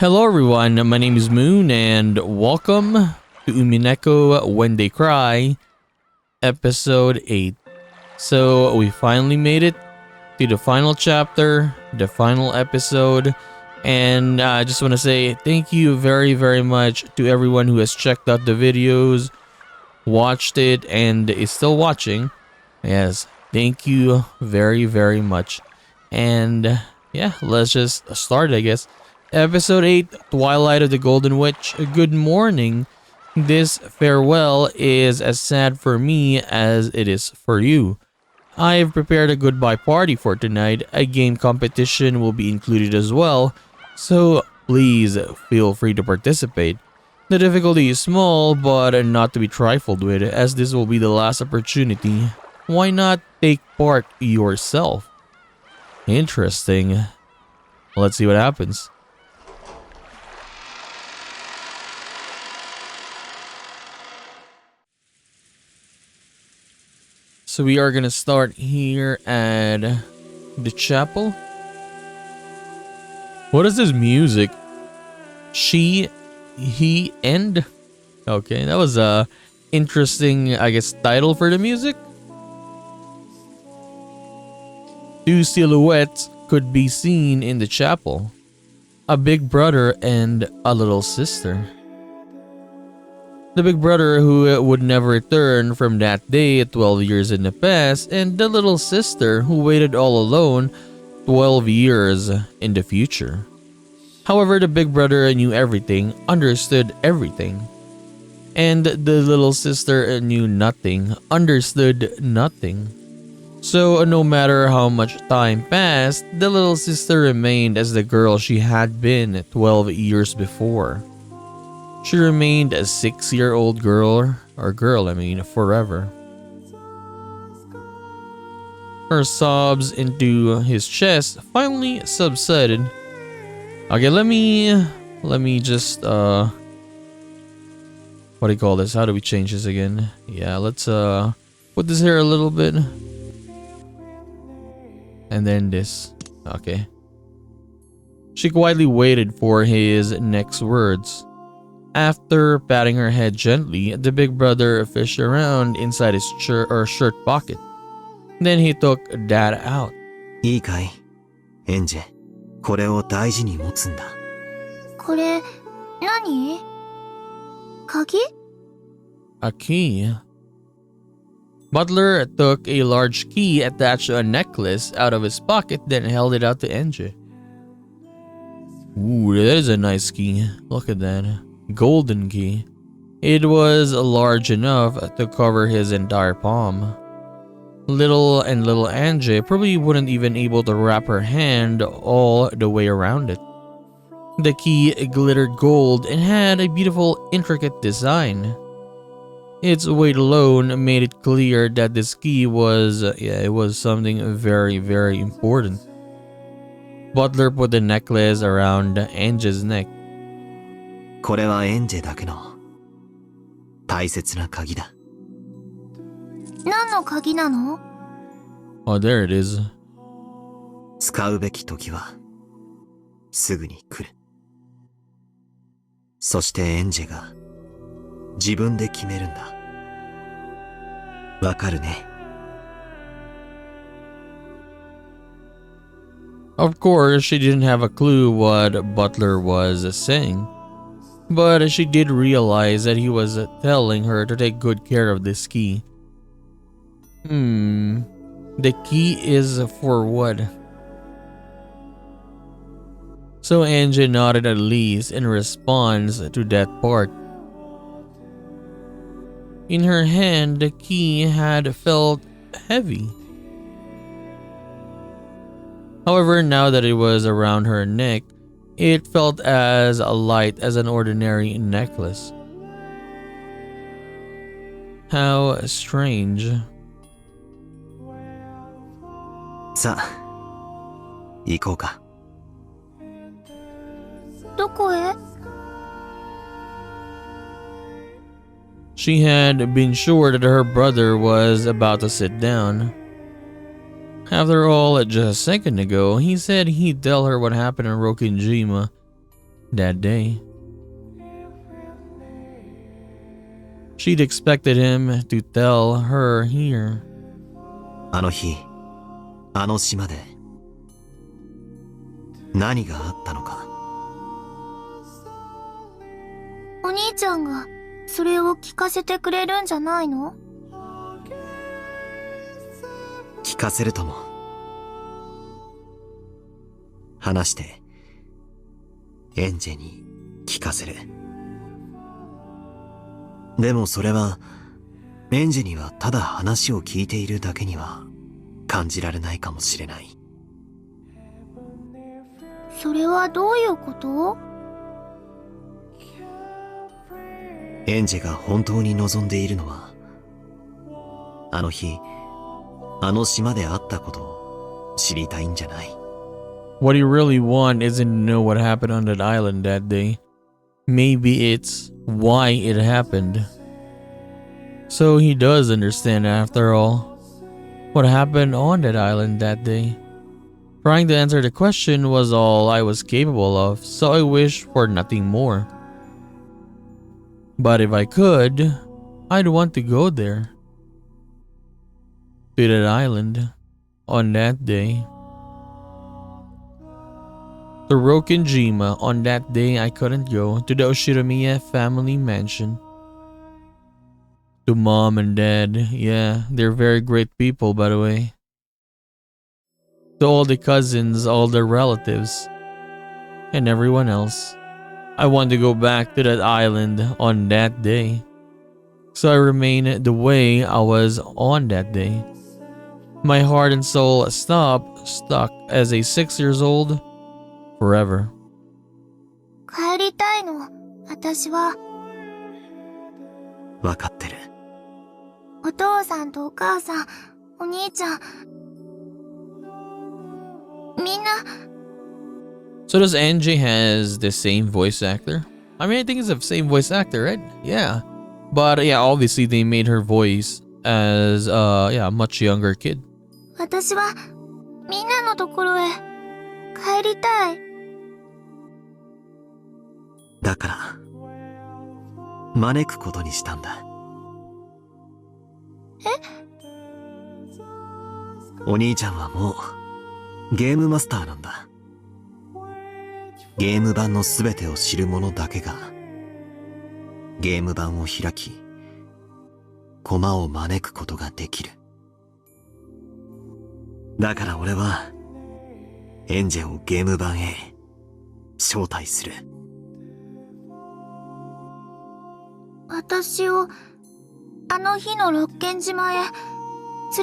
Hello everyone, my name is Moon and welcome to Umineko When They Cry, episode 8. So we finally made it to the final chapter, the final episode, and I just want to say thank you very much to everyone who has checked out the videos, watched it, and is still watching. Yes, thank you very much. And yeah, let's just start, I guess. Episode 8, Twilight of the Golden Witch. Good morning. This farewell is as sad for me as it is for you. I have prepared a goodbye party for tonight. A game competition will be included as well, so please feel free to participate. The difficulty is small, but not to be trifled with, as this will be the last opportunity. Why not take part yourself? Interesting. Let's see what happens. So we are gonna start here at the chapel. What is this music? She, he, and? Okay, that was a interesting, I guess, title for the music. Two silhouettes could be seen in the chapel. A big brother and a little sister. The big brother who would never return from that day 12 years in the past, and the little sister who waited all alone 12 years in the future. However, the big brother knew everything, understood everything. And the little sister knew nothing, understood nothing. So no matter how much time passed, the little sister remained as the girl she had been 12 years before. She remained a 6-year-old girl, forever. Her sobs into his chest finally subsided. Okay, let me just what do you call this? How do we change this again? Yeah, let's put this here a little bit. And then this. Okay. She quietly waited for his next words. After patting her head gently, the big brother fished around inside his shirt pocket. Then he took that out. いいかい、エンジェ、これを大事に持つんだ。これ、何？鍵？ A key. Butler took a large key attached to a necklace out of his pocket, then held it out to Enje. Ooh, that is a nice key. Look at that. Golden key. It was large enough to cover his entire palm. Little Angie probably wouldn't even able to wrap her hand all the way around it. The key glittered gold and had a beautiful intricate design. Its weight alone made it clear that this key was, it was something very important. Butler put the necklace around Angie's neck. これはエンジェだけの大切な鍵だ。何の鍵なの？ Oh, there it is. 使うべき時はすぐに来る。そしてエンジェが自分で決めるんだ。わかるね。Of course, she didn't have a clue what Butler was saying. But she did realize that he was telling her to take good care of this key. The key is for what? So Angie nodded at least in response to that part. In her hand, the key had felt heavy. However, now that it was around her neck, it felt as light as an ordinary necklace. How strange. さあ、行こうか。どこへ？ She had been sure that her brother was about to sit down. After all, just a second ago, he said he'd tell her what happened in Rokinjima. that day. She'd expected him to tell her here. あの日、あの島で何があったのか。お兄ちゃんがそれを聞かせてくれるんじゃないの？聞かせるとも。話してエンジェに聞かせる。でもそれはエンジェにはただ話を聞いているだけには感じられないかもしれない。それはどういうこと？エンジェが本当に望んでいるのは、あの日あの島であったことを知りたいんじゃない。What he really wants isn't to know what happened on that island that day. Maybe it's why it happened. So he does understand after all what happened on that island that day. Trying to answer the question was all I was capable of, so I wished for nothing more. But if I could, I'd want to go there. To that island on that day. To Rokinjima on that day I couldn't go to the Oshiromiya family mansion. To mom and dad, yeah, they're very great people by the way. To all the cousins, all the relatives, and everyone else. I want to go back to that island on that day. So I remain the way I was on that day. My heart and soul stuck as a 6 years old forever. 帰りたいの、私は。わかってる。お父さんとお母さん、お兄ちゃん、みんな。So does Angie has the same voice actor? I mean, I think it's the same voice actor, right? Yeah. But yeah, obviously they made her voice as a much younger kid. 私はみんなのところへ帰りたい。だから招くことにしたんだ。お兄ちゃんはもうゲームマスターなんだ。ゲーム版のすべてを知る者だけがゲーム版を開き駒を招くことができる。だから俺はエンジェをゲーム版へ招待する。私をあの日の六軒島へ連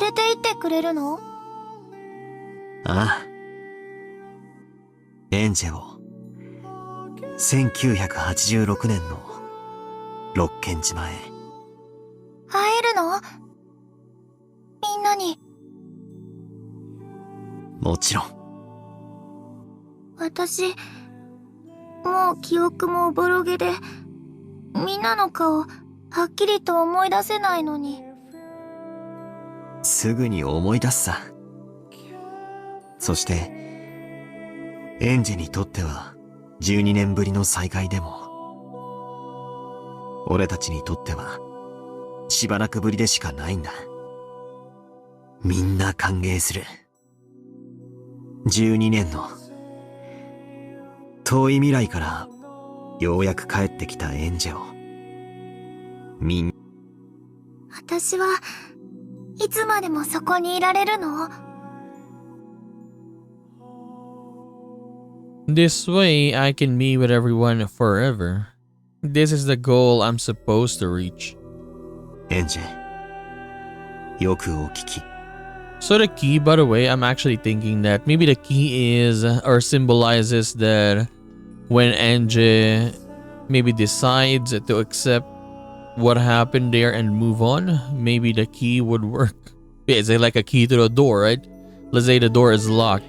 れて行ってくれるの？ああ。エンジェを1986年の六軒島へ。会えるの？みんなに。もちろん。私、もう記憶もおぼろげで、みんなの顔、はっきりと思い出せないのに。すぐに思い出すさ。そして、エンジェにとっては12年ぶりの再会でも、俺たちにとってはしばらくぶりでしかないんだ。みんな歓迎する。12年の遠い未来からようやく帰ってきたエンジェを私はいつまでもそこにいられるの？ This way I can be with everyone forever. This is the goal I'm supposed to reach. エンジェ、よくお聞き。 So the key, by the way, I'm actually thinking that maybe the key is or symbolizes that when Angie maybe decides to accept what happened there and move on, maybe the key would work. Yeah, it's like a key to the door, right? Let's say the door is locked.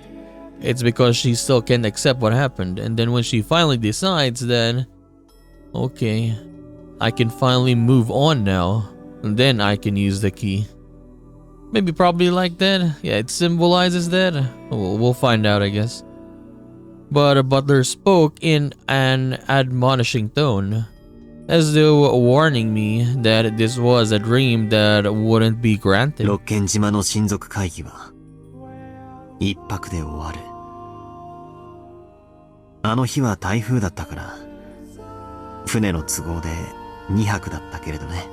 It's because she still can't accept what happened. And then when she finally decides that, okay, I can finally move on now, and then I can use the key. Maybe probably like that. Yeah, it symbolizes that. We'll find out, I guess. but Butler spoke in an admonishing tone, as though warning me that this was a dream that wouldn't be granted. 六軒島の親族会議は一泊で終わる。あの日は台風だったから船の都合で2泊だったけれどね。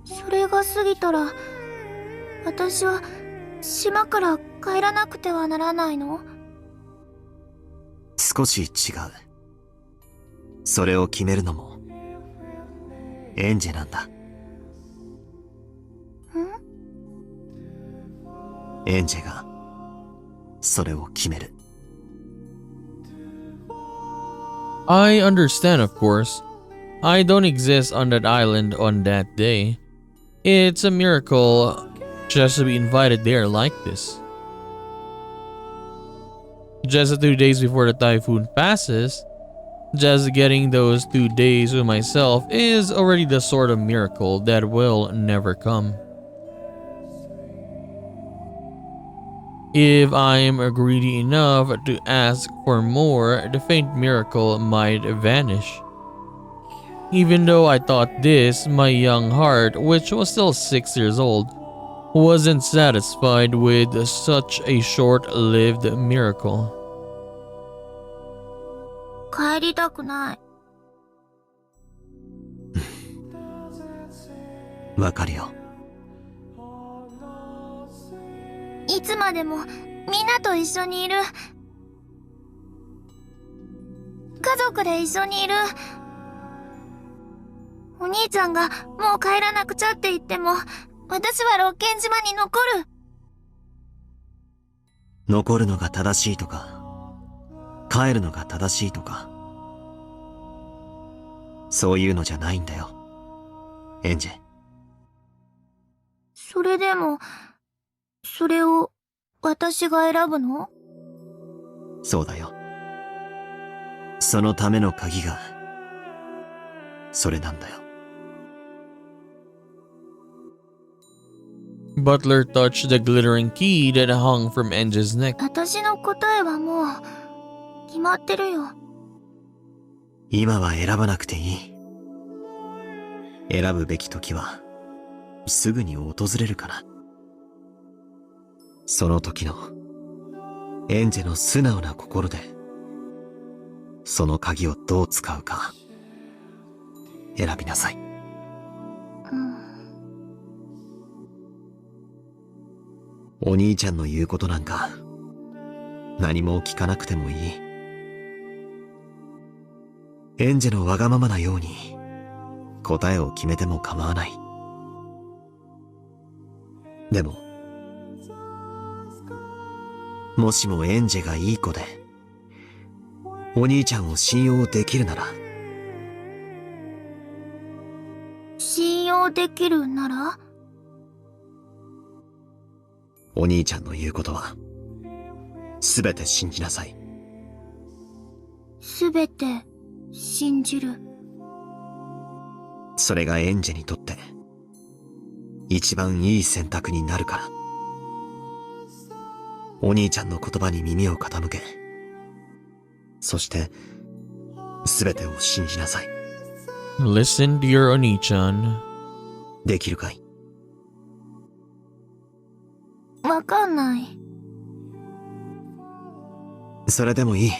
それが過ぎたら、私は島から帰らなくてはならないの？少し違う。それを決めるのもエンジェなんだ。エンジェがそれを決める。I understand, of course. I don't exist on that island on that day. It's a miracle just to be invited there like this. Just 2 days before the typhoon passes, just getting those 2 days with myself is already the sort of miracle that will never come. If I am greedy enough to ask for more, the faint miracle might vanish. Even though I thought this, my young heart, which was still 6 years old, wasn't satisfied with such a short-lived miracle. 帰りたくない。わかるよ。いつまでもみんなと一緒にいる。家族で一緒にいる。お兄ちゃんがもう帰らなくちゃって言っても、私は六軒島に残る。残るのが正しいとか、帰るのが正しいとか、そういうのじゃないんだよ、エンジェ。それでも、それを私が選ぶの？そうだよ。そのための鍵が、それなんだよ。Butler touched the glittering key that hung from Enge's neck. 私の答えはもう決まってるよ。今は選ばなくていい。選ぶべき時はすぐに訪れるから。その時のエンジェの素直な心でその鍵をどう使うか選びなさい。お兄ちゃんの言うことなんか何も聞かなくてもいい。エンジェのわがままなように答えを決めても構わない。でももしもエンジェがいい子でお兄ちゃんを信用できるなら。信用できるなら？お兄ちゃんの言うことはすべて信じなさい。すべて信じる。それがエンジェにとって一番いい選択になるから。お兄ちゃんの言葉に耳を傾け、そしてすべてを信じなさい。Listen to your Oni-chan. できるかい？わかんない。それでもいい。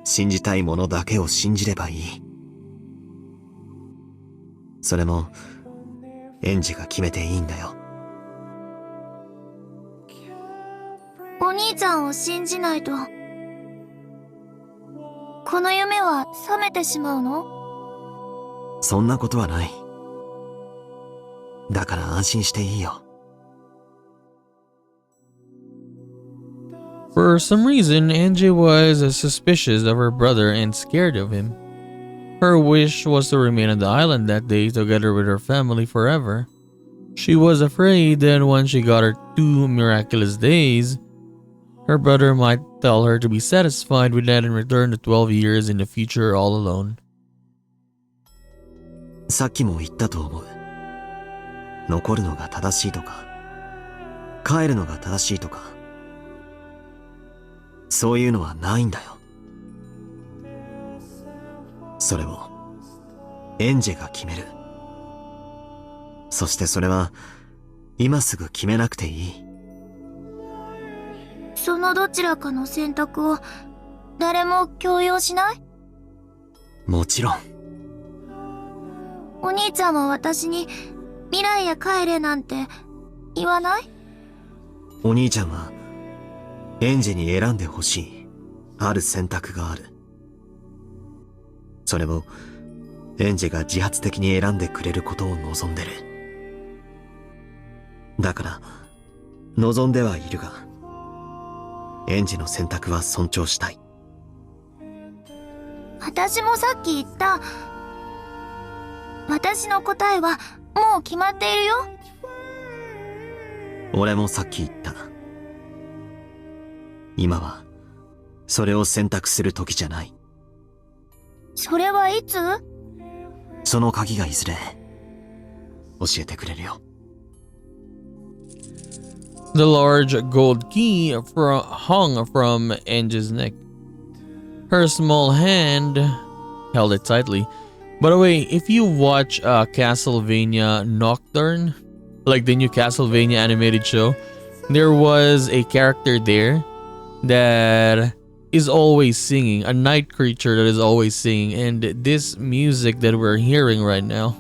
信じたいものだけを信じればいい。それもエンジが決めていいんだよ。お兄ちゃんを信じないと、この夢は覚めてしまうの？そんなことはない。だから安心していいよ。For some reason, Angie was suspicious of her brother and scared of him. Her wish was to remain on the island that day together with her family forever. She was afraid that when she got her 2 miraculous days, her brother might tell her to be satisfied with that and return to 12 years in the future all alone. さっきも言ったと思う。残るのが正しいとか、帰るのが正しいとか、そういうのはないんだよ。それをエンジェが決める。そしてそれは今すぐ決めなくていい。そのどちらかの選択を誰も強要しない？もちろん。お兄ちゃんは私に未来へ帰れなんて言わない？お兄ちゃんはエンジェに選んでほしいある選択がある。それをエンジェが自発的に選んでくれることを望んでる。だから望んではいるが、エンジェの選択は尊重したい。私もさっき言った。私の答えはもう決まっているよ。俺もさっき言った。今はそれを選択する時じゃない。それはいつ？その鍵がいずれ教えてくれるよ。The large gold key hung from Angie's neck. Her small hand held it tightly. By the way, if you watch Castlevania Nocturne, like the new Castlevania animated show, there was a character there that is always singing, a night creature that is always singing, and this music that we're hearing right now,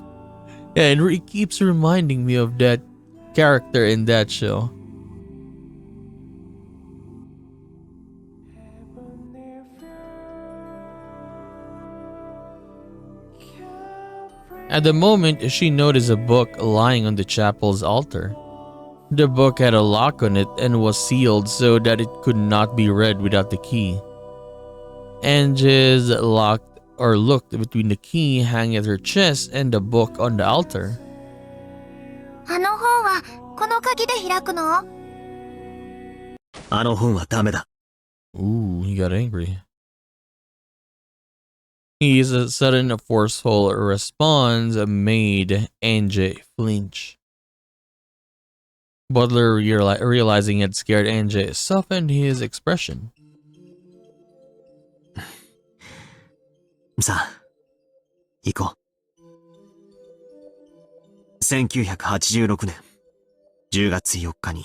yeah, it keeps reminding me of that character in that show. At the moment, she noticed a book lying on the chapel's altar. The book had a lock on it and was sealed so that it could not be read without the key. Anges looked between the key hanging at her chest and the book on the altar. あの本はこの鍵で開くの？あの本はダメだ。 Ooh, he got angry. His sudden forceful response made Angie flinch. Butler, realizing he had scared Angie, softened his expression. さあ、行こう。1986年10月4日に。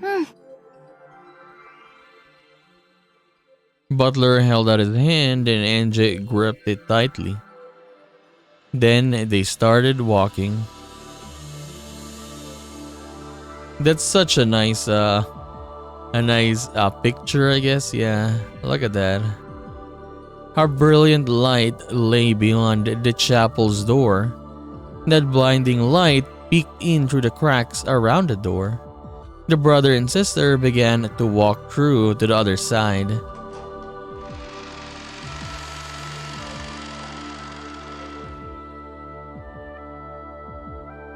うん。Butler held out his hand and Angie gripped it tightly. Then they started walking. That's such a nice picture, I guess. Yeah, look at that. How brilliant light lay beyond the chapel's door. That blinding light peeked in through the cracks around the door. The brother and sister began to walk through to the other side.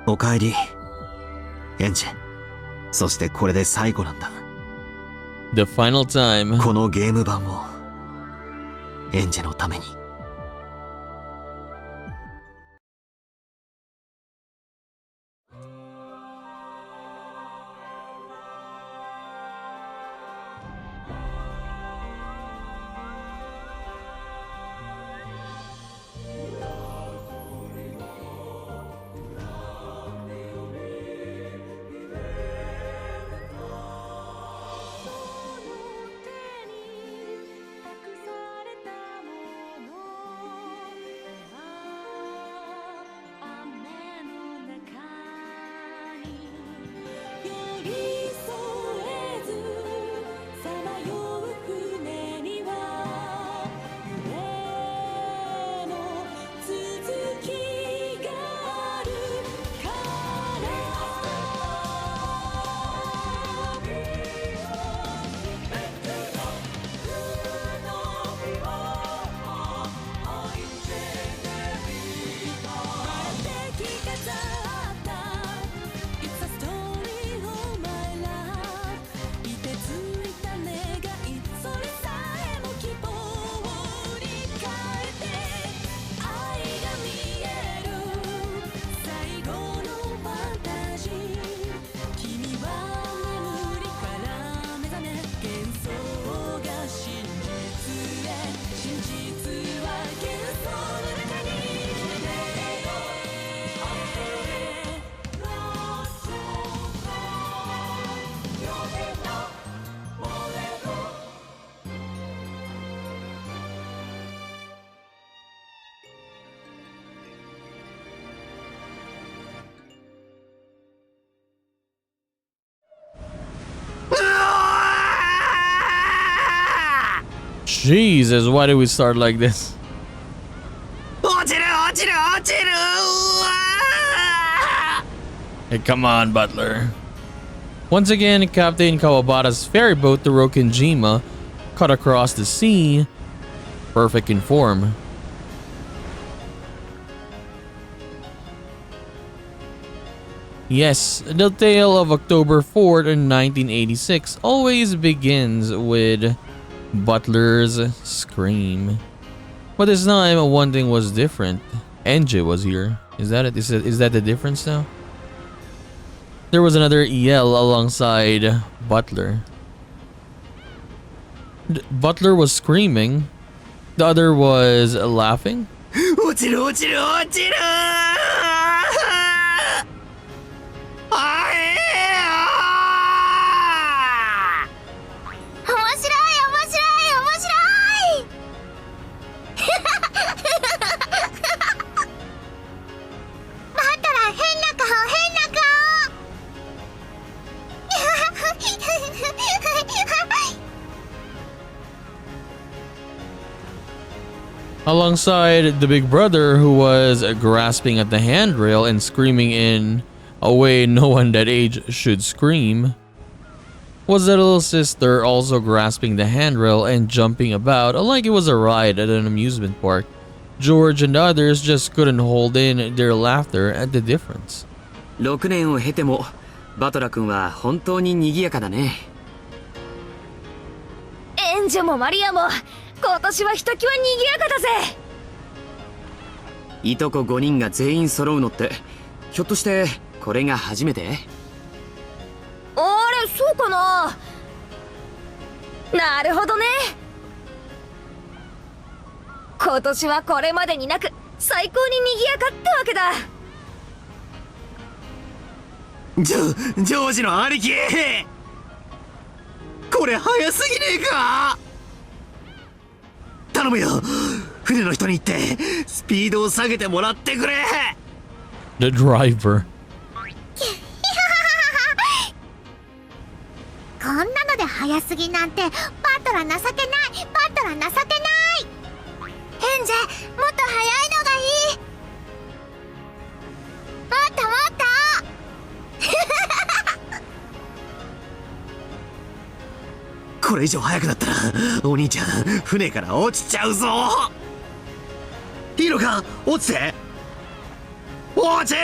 おかえり、エンジェ。そしてこれで最後なんだ。The final time. このゲーム版をエンジェのために。Jesus, why did we start like this? 落ちる落ちる落ちるうわ Hey, come on, Butler. Once again, Captain Kawabata's ferry boat, the Rokinjima, cut across the sea, perfect in form. Yes, the tale of October 4th, 1986 always begins with Butler's scream. But this time, one thing was different. NJ was here. Is that it? Is that the difference now? There was another yell alongside Butler. Butler was screaming. The other was laughing. 落ちる落ちる落ちるあえあ面白い面白い面白いバトラ変な顔変な顔 Alongside the big brother, who was grasping at the handrail and screaming in a way no one that age should scream, was the little sister also grasping the handrail and jumping about like it was a ride at an amusement park. George and the others just couldn't hold in their laughter at the difference. 6年を経てもバトラ君は本当に賑やかだね。エンジェもマリアも今年はひときわ賑やかだぜ。いとこ5人が全員揃うのってひょっとしてこれが初めて？あれそうかな。なるほどね。今年はこれまでになく最高に賑やかってわけだ。ジョージの兄貴これ早すぎねえか頼むよ船の人に言ってスピードを下げてもらってくれ The driver. こんなので早すぎなんてバトラ情けないバトラ情けないヘンジェもっと早いのがいいもっともっとこれ以上早くなったらお兄ちゃん船から落ちちゃうぞいいのか落ちて落ちる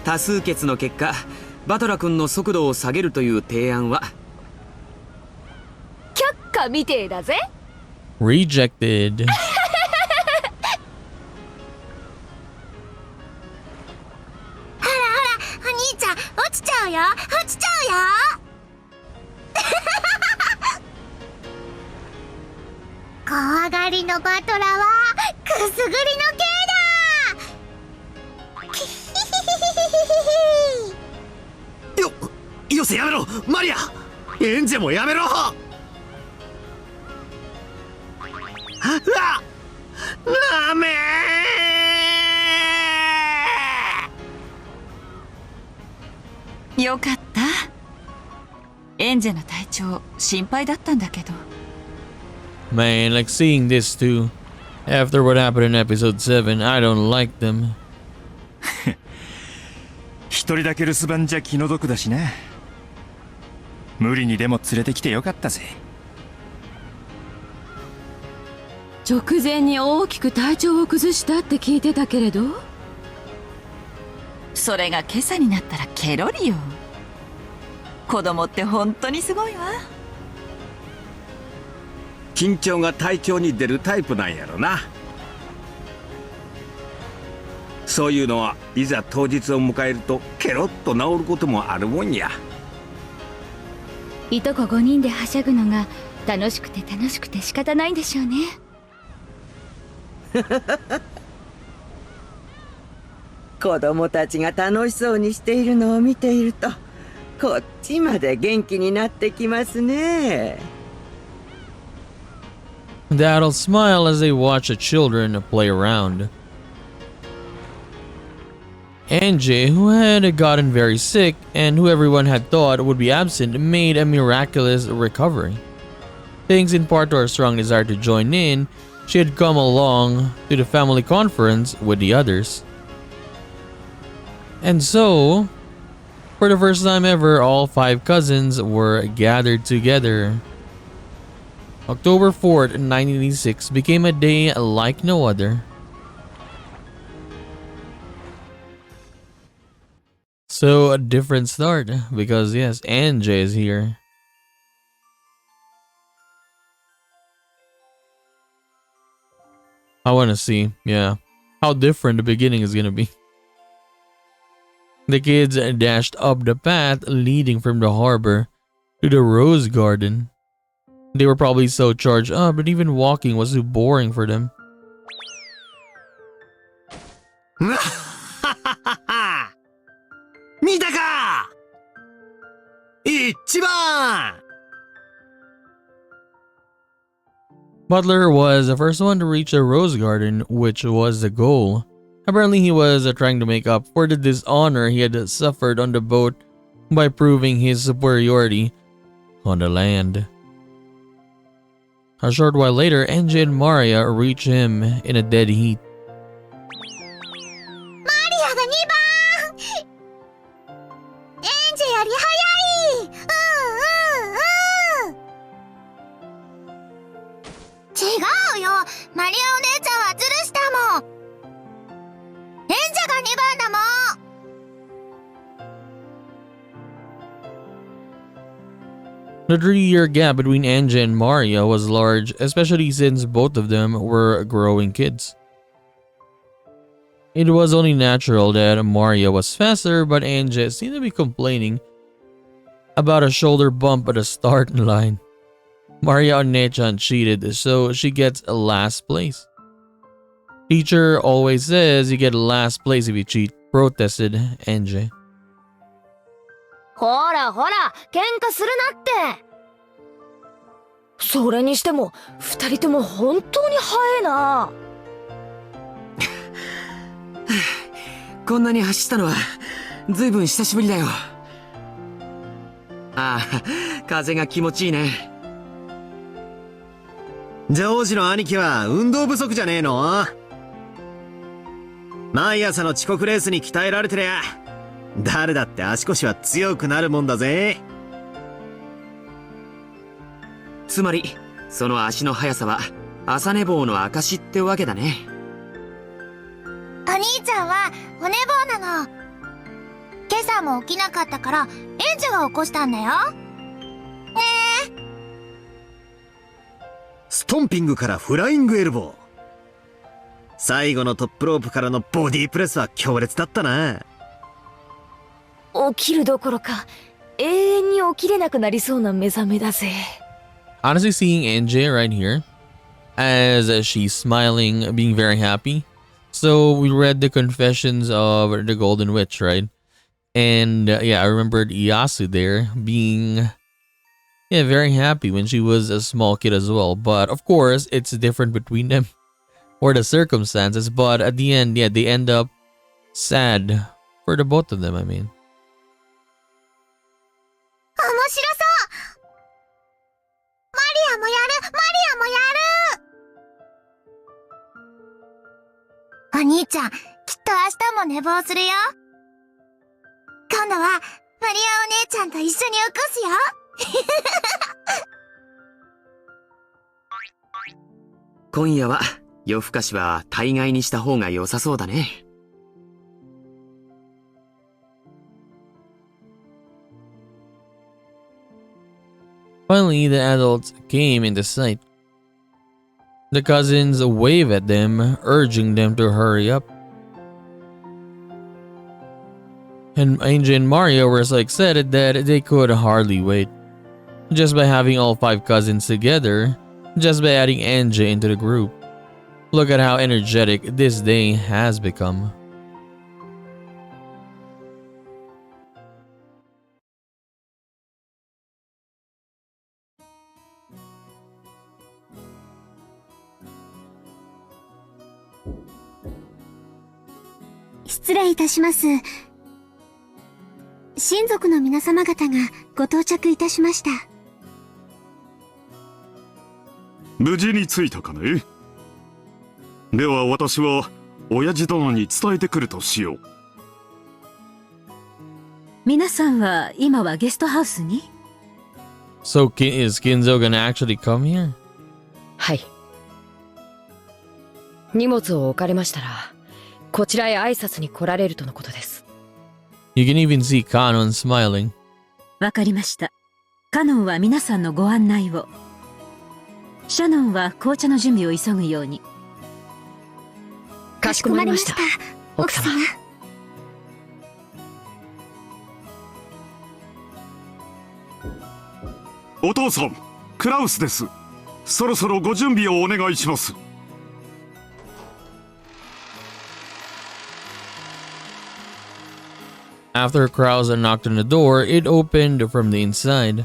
多数決の結果バトラ君の速度を下げるという提案は却下みてえだぜ。 Rejected. ほらほらお兄ちゃん落ちちゃうよ落ちちゃうよ怖がりのバトラはくすぐりの刑だよせやめろマリアエンジェもやめろうわダメよかった。エンジェの体調心配だったんだけど。 Man, like seeing this too. After what happened in episode 7, I don't like them. 一人だけ留守番じゃ気の毒だしな。無理にでも連れてきてよかったぜ。直前に大きく体調を崩したって聞いてたけれど、それが今朝になったらケロリよ。子供って本当にすごいわ。緊張が体調に出るタイプなんやろな。そういうのはいざ当日を迎えるとケロッと治ることもあるもんや。いとこ5人ではしゃぐのが楽しくて楽しくて仕方ないんでしょうね。子供たちが楽しそうにしているのを見ているとこっちまで元気になってきますね。 The adults smile as they watch the children play around. Angie, who had gotten very sick and who everyone had thought would be absent, made a miraculous recovery. Thanks in part to her strong desire to join in, she had come along to the family conference with the others. And so, for the first time ever, all 5 cousins were gathered together. October 4th, 1986 became a day like no other. So a different start because yes, Angie is here. I want to see, yeah, how different the beginning is gonna be. The kids dashed up the path leading from the harbor to the rose garden. They were probably so charged up that even walking was too boring for them. Butler was the first one to reach the rose garden, which was the goal. Apparently he was trying to make up for the dishonor he had suffered on the boat by proving his superiority on the land. A short while later, Angie and Maria reach him in a dead heat. Maria が2番エンジより速い違うよマリアお姉ちゃんはズルしたもんエンジが2番だもん The 3-year gap between Angie and Maria was large, especially since both of them were growing kids. It was only natural that Maria was faster, but Angie seemed to be complaining about a shoulder bump at the start line. Maria Onechan cheated, so she gets last place. Teacher always says you get last place if you cheat, protested Angie. ほらほら喧嘩するなってそれにしても二人とも本当に速いなこんなに走ったのはずいぶん久しぶりだよ。ああ、風が気持ちいいね。ジョージの兄貴は運動不足じゃねえの？毎朝の遅刻レースに鍛えられてりゃ誰だって足腰は強くなるもんだぜ。つまりその足の速さは朝寝坊の証ってわけだね。お兄ちゃんはお寝坊なの。今朝も起きなかったからエンジが起こしたんだよ。ストンピングからフライングエルボー。最後のトップロープからのボディープレスは強烈だったな。起きるどころか永遠に起きれなくなりそうな目覚めだぜ。Honestly, seeing Angie right here, as she's smiling, being very happy. So we read the confessions of the Golden Witch, right? And yeah, I remembered Iyasu there being very happy when she was a small kid as well. But of course, it's different between them or the circumstances. But at the end, yeah, they end up sad for the both of them, I mean. 面白そうマリアもやるマリアもやるお兄ちゃん、きっと明日も寝坊するよ。今度はマリアお姉ちゃんと一緒に起こすよ。今夜は夜更かしは大概にした方が良さそうだね。Finally, the adults came into sight. The cousins wave at them, urging them to hurry up. And Angie and Mario were so excited that they could hardly wait. Just by having all 5 cousins together, just by adding Angie into the group. Look at how energetic this day has become. 失礼いたします。親族の皆様方がご到着いたしました。無事に着いたかね。では私は親父殿に伝えてくるとしよう。皆さんは今はゲストハウスに？ So is Kinzo gonna actually come here? はい。荷物を置かれましたら、こちらへ挨拶に来られるとのことです。You can even see Kanon smiling. わかりました。カノンは皆さんのご案内を。シャノンは紅茶の準備を急ぐように。かしこまりました。奥様。お父さん、クラウスです。そろそろご準備をお願いします。After Krauser knocked on the door, it opened from the inside.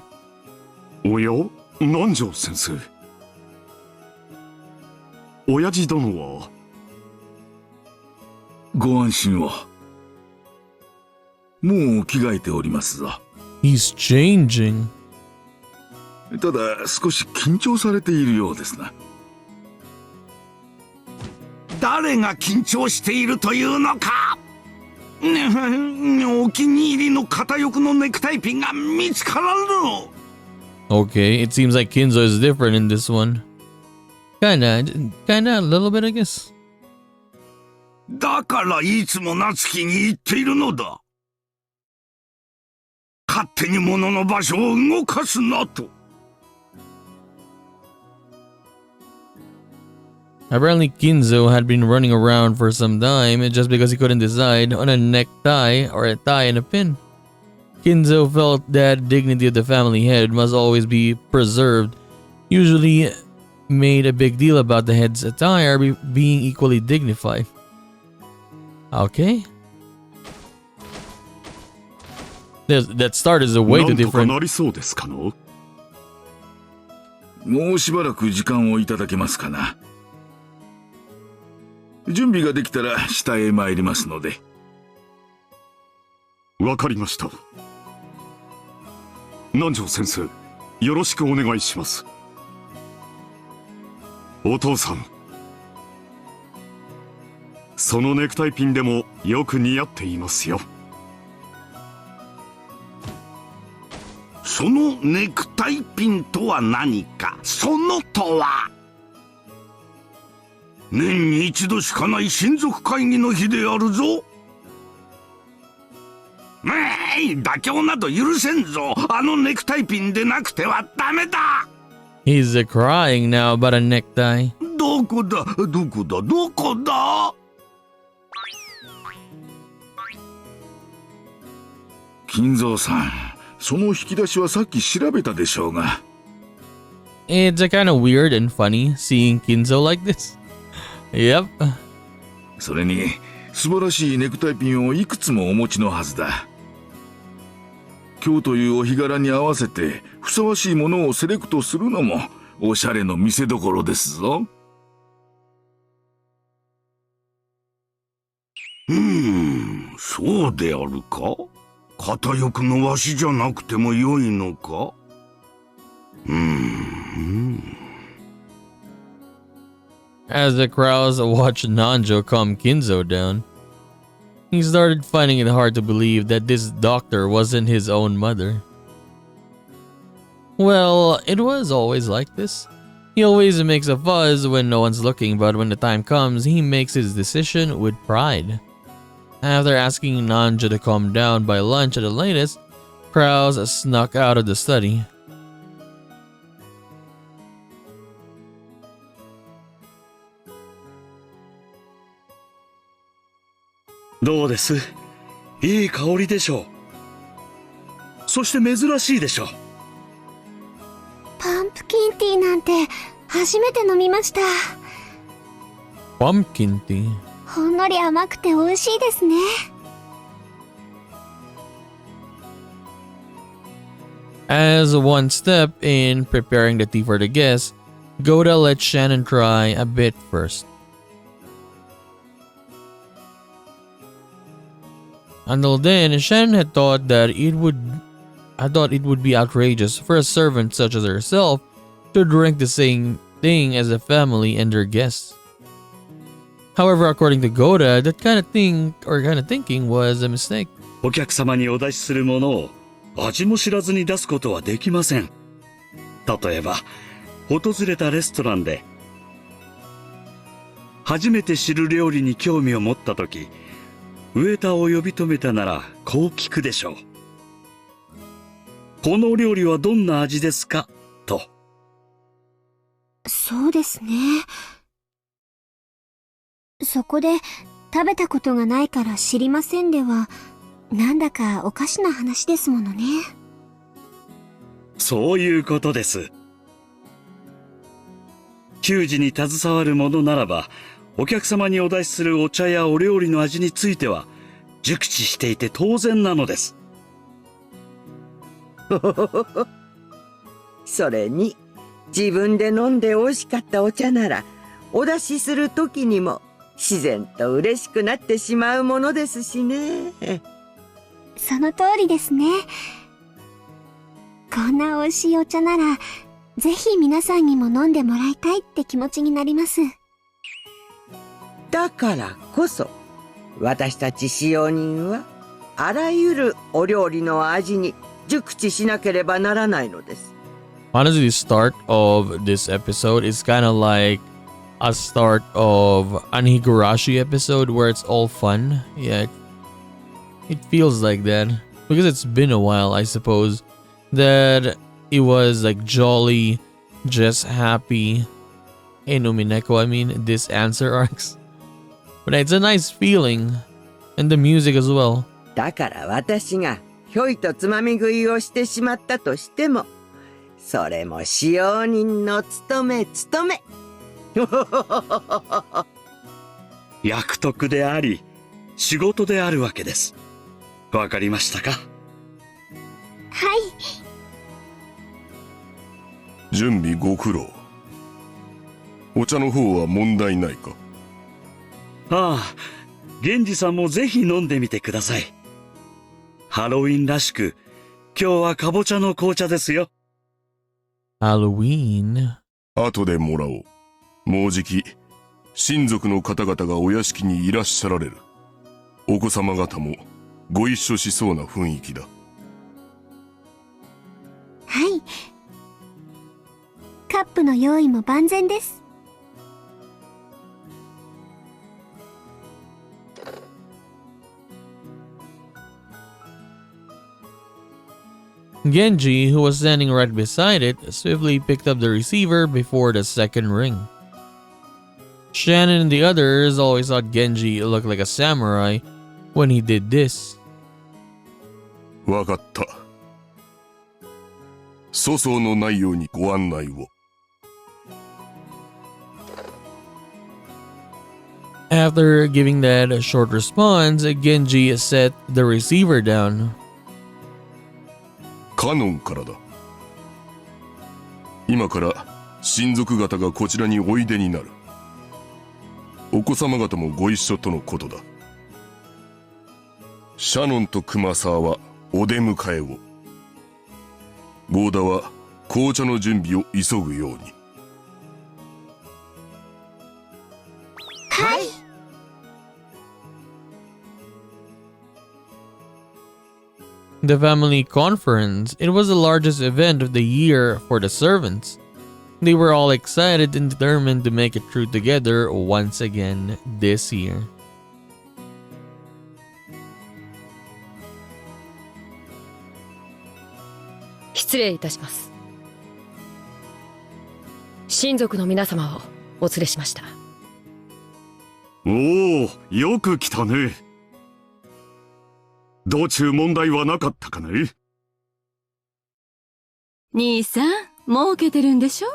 おや、南條先生。親父殿は？ご安心を。もう着替えておりますぞ。He's changing. ただ少し緊張されているようですな。誰が緊張しているというのか。お気に入りの片翼のネクタイピンが見つからぬ。 Okay, it seems like Kinzo is different in this one. Kinda a little bit, I guess. だからいつも夏希に言っているのだ。勝手に物の場所を動かすなと。Apparently Kinzo had been running around for some time just because he couldn't decide on a necktie or a tie and a pin. Kinzo felt that dignity of the family head must always be preserved, usually made a big deal about the head's attire being equally dignified. Okay. That start is a way too different. もうしばらく時間をいただけますかな。準備ができたら下へ参りますので。わかりました。南條先生、よろしくお願いします。お父さん、そのネクタイピンでもよく似合っていますよ。そのネクタイピンとは何か。そのとは年に一度しかない親族会議の日であるぞ。妥協など許せんぞ。あのネクタイピンでなくてはダメだ。 He's crying now about a necktie. どこだどこだどこだ。金蔵さん、その引き出しはさっき調べたでしょうが。It's kind of weird and funny seeing Kinzo like this. Yep. それに素晴らしいネクタイピンをいくつもお持ちのはずだ。今日というお日柄に合わせてふさわしいものをセレクトするのもおしゃれの見せ所ですぞ。そうであるか。片翼のわしじゃなくてもよいのか。As the crowds watched Nanjo calm Kinzo down, he started finding it hard to believe that this doctor wasn't his own mother. Well, it was always like this. He always makes a fuss when no one's looking, but when the time comes, he makes his decision with pride. After asking Nanjo to calm down by lunch at the latest, Krause snuck out of the study. どうです？いい香りでしょう。そして珍しいでしょう。パンプキンティーなんて初めて飲みました。 Pumpkin tea. ほんのり甘くて美味しいですね。As one step in preparing the tea for the guests, Goda let Shannon try a bit first. Until then, Shannon had thought that it would be outrageous for a servant such as herself to drink the same thing as a family and their guests. However, according to Goda, that kind of thinking was a mistake. お客様にお出しするものを味も知らずに出すことはできません。例えば、訪れたレストランで初めて知る料理に興味を持ったとき、ウェーターを呼び止めたならこう聞くでしょう。この料理はどんな味ですかと。そうですね。そこで食べたことがないから知りませんでは、なんだかおかしな話ですものね。そういうことです。給仕に携わるものならば、お客様にお出しするお茶やお料理の味については熟知していて当然なのです。それに自分で飲んで美味しかったお茶ならお出しする時にも自然と嬉しくなってしまうものですしね。その通りですね。こんな美味しいお茶ならぜひ皆さんにも飲んでもらいたいって気持ちになります。だからこそ私たち使用人はあらゆるお料理の味に熟知しなければならないのです。Honestly, the start of this episode is kind of like a start of an Higurashi episode where it's all fun. Yeah, it feels like that because it's been a while, I suppose, that it was like jolly, just happy in Umineko. I mean, this answer arcs. But it's a nice feeling, and the music as well. だから私がひょいとつまみ食いをしてしまったとしても、それも使用人の務め。役得であり、仕事であるわけです。わかりましたか？はい。準備ご苦労。お茶の方は問題ないか？ああ、源氏さんもぜひ飲んでみてください。ハロウィンらしく、今日はかぼちゃの紅茶ですよ。Halloween? 後でもらおう。もうじき、親族の方々がお屋敷にいらっしゃられる。お子様方もご一緒しそうな雰囲気だ。はい。カップの用意も万全です。Genji, who was standing right beside it, swiftly picked up the receiver before the second ring. Shannon and the others always thought Genji looked like a samurai when he did this. わかった。粗相のないようにご案内を。After giving that short response, Genji set the receiver down. カノンからだ。今から親族方がこちらにおいでになる。お子様方もご一緒とのことだ。シャノンと熊沢はお出迎えを。ゴーダは紅茶の準備を急ぐように。はい。The family conference. It was the largest event of the year for the servants. They were all excited and determined to make it through together once again this year. 失礼いたします。親族の皆様をお連れしました。おお、よく来たね。道中問題はなかったかね？兄さん、儲けてるんでしょ？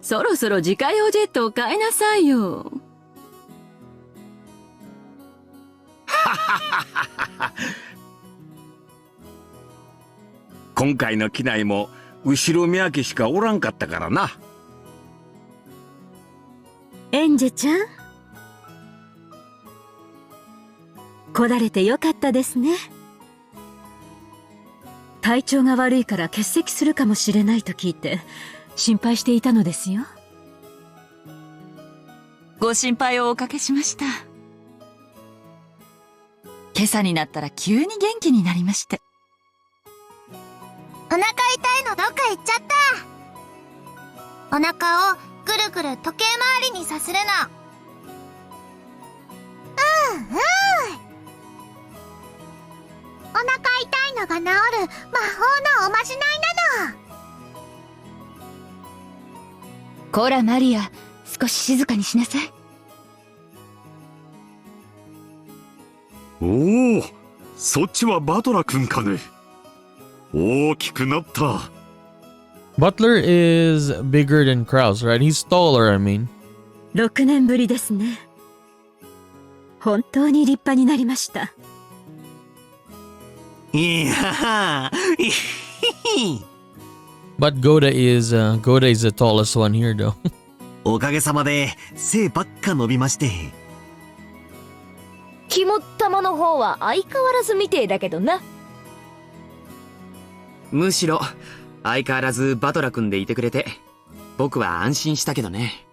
そろそろ自家用ジェットを買いなさいよ。今回の機内も後ろ宮家しかおらんかったからな。エンジェちゃん、来られてよかったですね。体調が悪いから欠席するかもしれないと聞いて心配していたのですよ。ご心配をおかけしました。今朝になったら急に元気になりまして。お腹痛いのどっか行っちゃった。お腹をぐるぐる時計回りにさするの。お腹痛いのが治る魔法のおまじないなの。こらマリア、少し静かにしなさい。おお、そっちはバトラ君かね。大きくなった。Butler is bigger than Kraus, right? He's taller, I mean. 6年ぶりですね。本当に立派になりました。いやー、But Goda is the tallest one here, though. おかげさまで背ばっか伸びまして。肝っ玉の方は相変わらずみてえだけどな。むしろ相変わらずバトラ君でいてくれて僕は安心したけどね。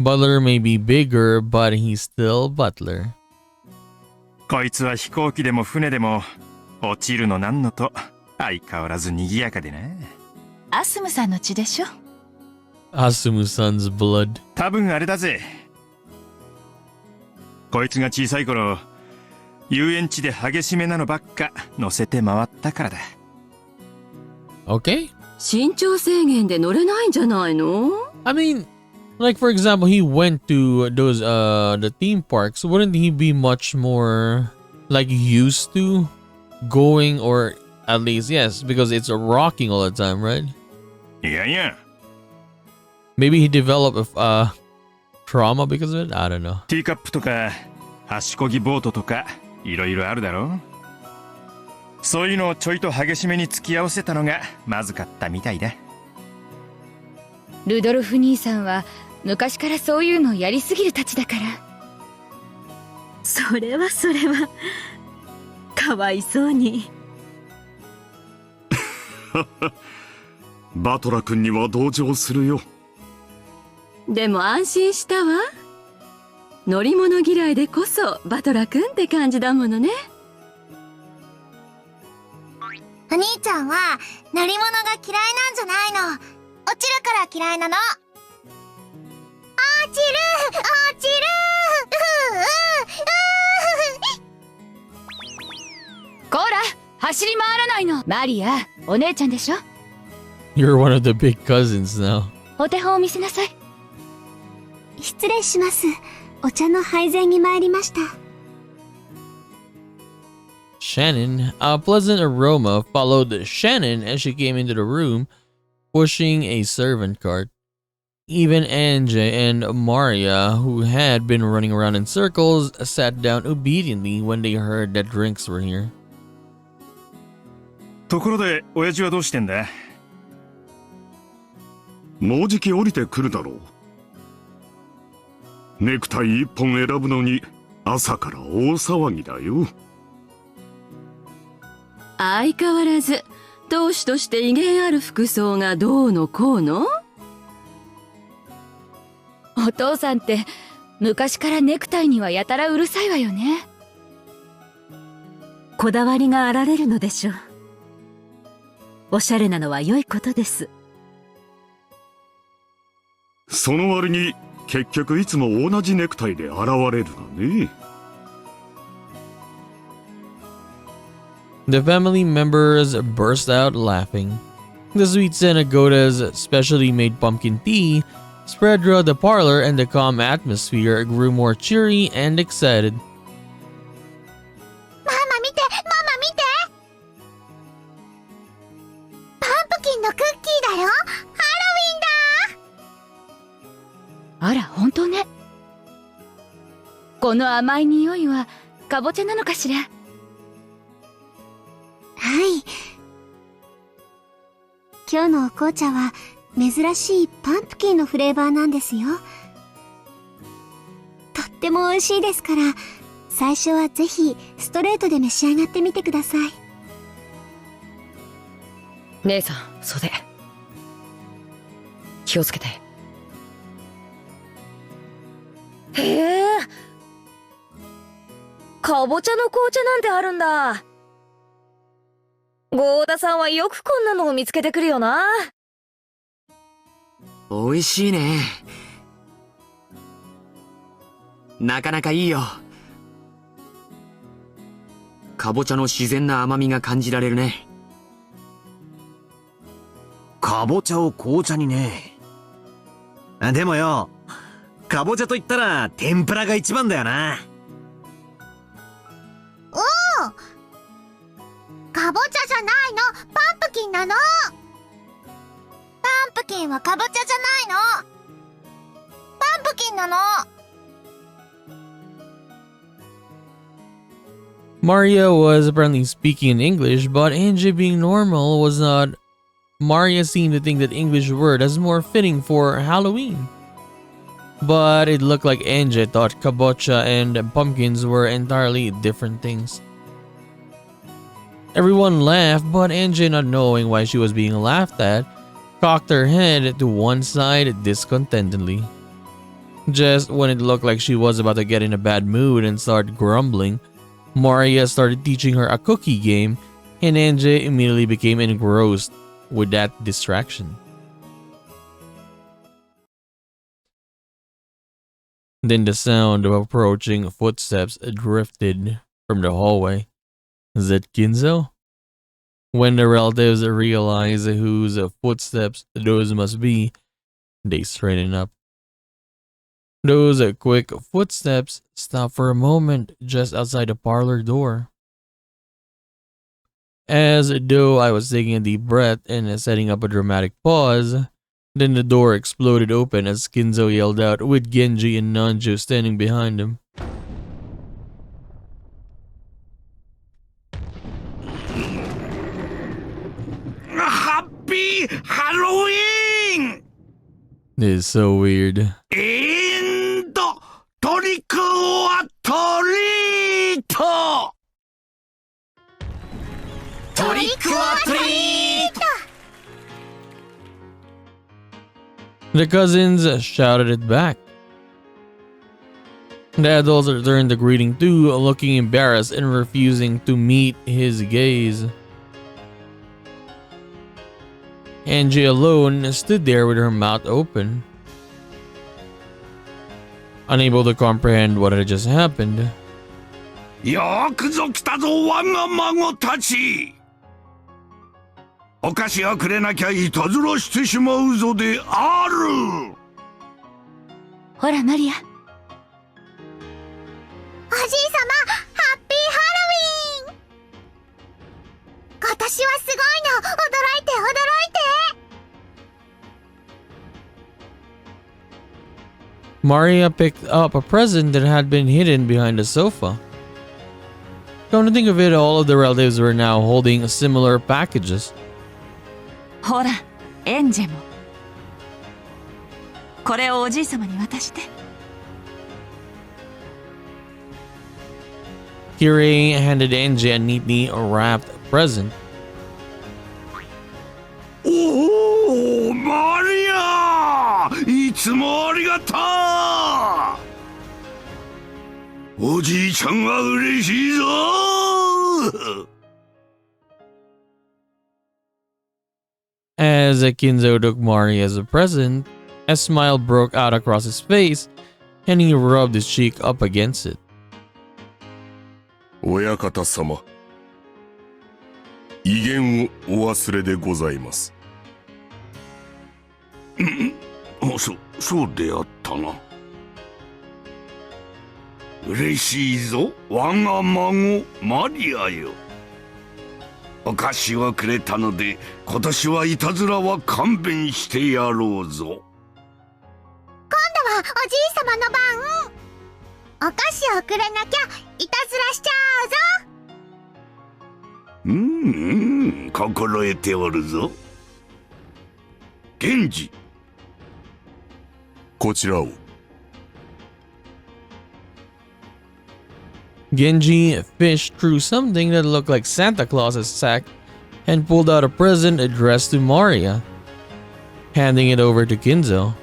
Butler may be bigger, but he's still Butler. こいつは飛行機でも船でも落ちるのなんのと相変わらず賑やかでな。アスムさんの血でしょ。Asumu-san's blood. 多分あれだぜ。こいつが小さい頃遊園地で激しめなのばっか乗せて回ったからだ。Okay. 身長制限で乗れないんじゃないの？ I mean, like for example, he went to those the theme parks. Wouldn't he be much more like used to going, or at least yes, because it's rocking all the time, right? いやいや。Maybe he developed trauma because of it. I don't know. ティーカップとか足こぎボートとかいろいろあるだろ。そういうのをちょいと激しめに付き合わせたのがまずかったみたいだ。ルドルフ兄さんは昔からそういうのやりすぎるたちだから。それはかわいそうに。バトラ君には同情するよ。でも安心したわ。乗り物嫌いでこそバトラ君って感じだものね。お兄ちゃんは乗り物が嫌いなんじゃないの。落ちるから嫌いなの。落ちる落ちる。こら走り回らないの。マリア、お姉ちゃんでしょ。 You're one of the big cousins now. お手本を見せなさい。失礼します。お茶の配膳に参りました。Shannon, a pleasant aroma followed Shannon as she came into the room, pushing a servant cart. Even Angie and Maria, who had been running around in circles, sat down obediently when they heard that drinks were here. ところで親父はどうしてんだ？もうじき降りてくるだろう。ネクタイ一本選ぶのに朝から大騒ぎだよ。相変わらず当主として威厳ある服装がどうのこうの？お父さんって昔からネクタイにはやたらうるさいわよね。こだわりがあられるのでしょう。おしゃれなのは良いことです。その割に結局いつも同じネクタイで現れるのね。The family members burst out laughing. The sweet scent of Goda's specially made pumpkin tea spread throughout the parlor, and the calm atmosphere grew more cheery and excited. ママ見て、ママ見て。パンプキンのクッキーだよ。ハロウィンだ。あら、本当ね。この甘い匂いはかぼちゃなのかしら。はい。今日のお紅茶は珍しいパンプキンのフレーバーなんですよ。とっっても美味しいですから、最初はぜひストレートで召し上がってみてください。姉さん、袖。気をつけて。へえ。かぼちゃの紅茶なんてあるんだ。ゴーダさんはよくこんなのを見つけてくるよな。美味しいね。なかなかいいよ。かぼちゃの自然な甘みが感じられるね。かぼちゃを紅茶にね。でもよ、かぼちゃと言ったら天ぷらが一番だよな。かぼちゃじゃないの、パンプキンなの。パンプキンはかぼちゃじゃないの。パンプキンなの。Maria was apparently speaking in English, but Angie being normal was not. Maria seemed to think that English word as more fitting for Halloween. But it looked like Angie thought kabocha and pumpkins were entirely different things. Everyone laughed, but Angie, not knowing why she was being laughed at, cocked her head to one side discontentedly. Just when it looked like she was about to get in a bad mood and start grumbling, Maria started teaching her a cookie game, and Angie immediately became engrossed with that distraction. Then the sound of approaching footsteps drifted from the hallway. Is it Ginzo? When the relatives realize whose footsteps those must be, they straighten up. Those quick footsteps stop for a moment just outside the parlor door. As though I was taking a deep breath and setting up a dramatic pause, then the door exploded open as Ginzo yelled out with Genji and Nanjo standing behind him. Happy Halloween! This is so weird. And trick or treat! Trick or treat! The cousins shouted it back. The adults returned the greeting too, looking embarrassed and refusing to meet his gaze. Angie alone stood there with her mouth open, unable to comprehend what had just happened. よくぞ来たぞ我が孫たち。お菓子をくれなきゃいたずらしてしまうぞである。ほらマリア。おじいさま、ハッピーハロウィーン。今年はすごいの、驚いて驚いて。Maria picked up a present that had been hidden behind the sofa. Come to think of it, all of the relatives were now holding similar packages. ほら、エンジェも。これをおじいさまに渡して。Kiri handed Angie a neatly wrapped present. おお、マリア！いつもありがとう！おじいちゃんは嬉しいぞ！ As Kinzo took Mari as a present, a smile broke out across his face, and he rubbed his cheek up against it. 親方様、威厳をお忘れでございます。そうであったな。嬉しいぞ、我が孫マリアよ。お菓子をくれたので、今年はいたずらは勘弁してやろうぞ。今度はおじいさまの番。お菓子をくれなきゃいたずらしちゃうぞ。心得ておるぞ。源氏。こちらを。Genji fished through something that looked like Santa Claus's sack and pulled out a present addressed to Maria, handing it over to Kinzo.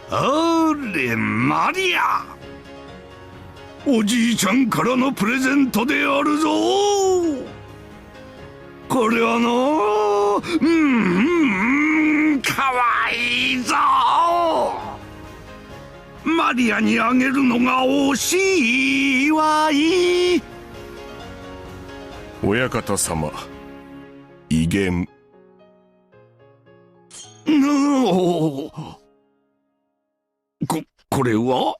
あれマリア、おじいちゃんからのプレゼントであるぞ。これはかわいいぞ。マリアにあげるのが惜しいわい。親方様、威厳。これは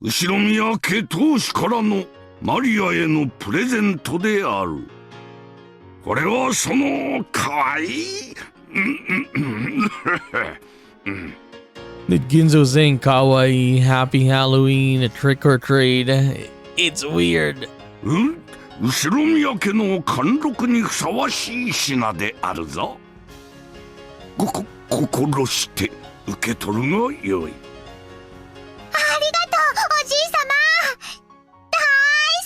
後宮家当主からのマリアへのプレゼントである。これはそのかわいい。Did Ginzo saying kawaii, happy Halloween, a trick or treat? It's weird. 後宮家の貫禄にふさわしい品であるぞ。心して受け取るがよい。ありがとう、おじいさま。大